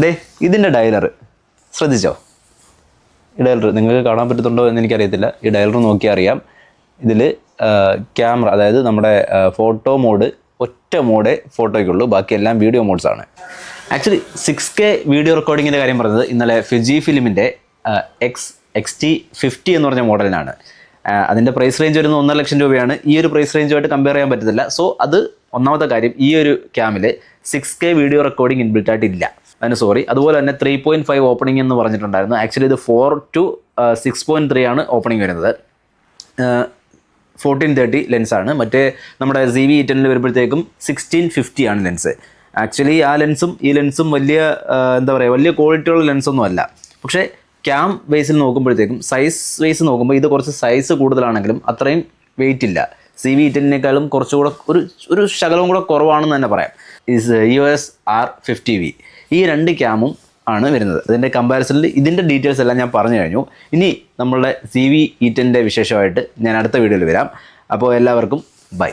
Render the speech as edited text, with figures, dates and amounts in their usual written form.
ദേ ഇതിൻ്റെ ഡയലർ ശ്രദ്ധിച്ചോ? ഈ ഡയലർ നിങ്ങൾക്ക് കാണാൻ പറ്റുന്നുണ്ടോ എന്ന് എനിക്കറിയത്തില്ല. ഈ ഡയലർ നോക്കിയാൽ അറിയാം. ഇതിൽ ക്യാമറ, അതായത് നമ്മുടെ ഫോട്ടോ മോഡ് ഒറ്റ മോഡേ ഫോട്ടോയ്ക്കുള്ളൂ, ബാക്കിയെല്ലാം വീഡിയോ മോഡ്സാണ്. ആക്ച്വലി 6K വീഡിയോ റെക്കോർഡിങ്ങിൻ്റെ കാര്യം പറഞ്ഞത് ഇന്നലെ ഫിജി ഫിലിമിൻ്റെ XT50 എന്ന് പറഞ്ഞ മോഡലിനാണ്. അതിൻ്റെ പ്രൈസ് റേഞ്ച് വരുന്നത് 1.5 ലക്ഷം രൂപയാണ്. ഈ ഒരു പ്രൈസ് റേഞ്ചുമായിട്ട് കമ്പയർ ചെയ്യാൻ പറ്റത്തില്ല. സോ അത് ഒന്നാമത്തെ കാര്യം. ഈ ഒരു ക്യാമിൽ 6K വീഡിയോ റെക്കോർഡിംഗ് ഇൻബിൽറ്റ് ആയിട്ടില്ല, അതിന് സോറി. അതുപോലെ തന്നെ 3.5 ഓപ്പണിംഗ് എന്ന് പറഞ്ഞിട്ടുണ്ടായിരുന്നു. ആക്ച്വലി ഇത് 4 to 6.3 ആണ് ഓപ്പണിംഗ് വരുന്നത്. 1430 ലെൻസാണ്. മറ്റേ നമ്മുടെ ZV-E10 വരുമ്പോഴത്തേക്കും 1650 ആണ് ലെൻസ്. ആക്ച്വലി ആ ലെൻസും ഈ ലെൻസും വലിയ എന്താ പറയുക, വലിയ ക്വാളിറ്റിയുള്ള ലെൻസൊന്നും അല്ല. പക്ഷേ ക്യാം ബേസിൽ നോക്കുമ്പോഴത്തേക്കും, സൈസ് ബേസ് നോക്കുമ്പോൾ ഇത് കുറച്ച് സൈസ് കൂടുതലാണെങ്കിലും അത്രയും വെയിറ്റ് ഇല്ല. ZV-E10 കുറച്ചുകൂടെ ഒരു ശകലവും കൂടെ കുറവാണെന്ന് തന്നെ പറയാം. EOS R50V ഈ 2 ക്യാമും ആണ് വരുന്നത്. അതിൻ്റെ കമ്പാരിസണിൽ ഇതിൻ്റെ ഡീറ്റെയിൽസ് എല്ലാം ഞാൻ പറഞ്ഞു കഴിഞ്ഞു. ഇനി നമ്മളുടെ ZV-E10 വിശേഷമായിട്ട് ഞാൻ അടുത്ത വീഡിയോയിൽ വരാം. അപ്പോൾ എല്ലാവർക്കും ബൈ.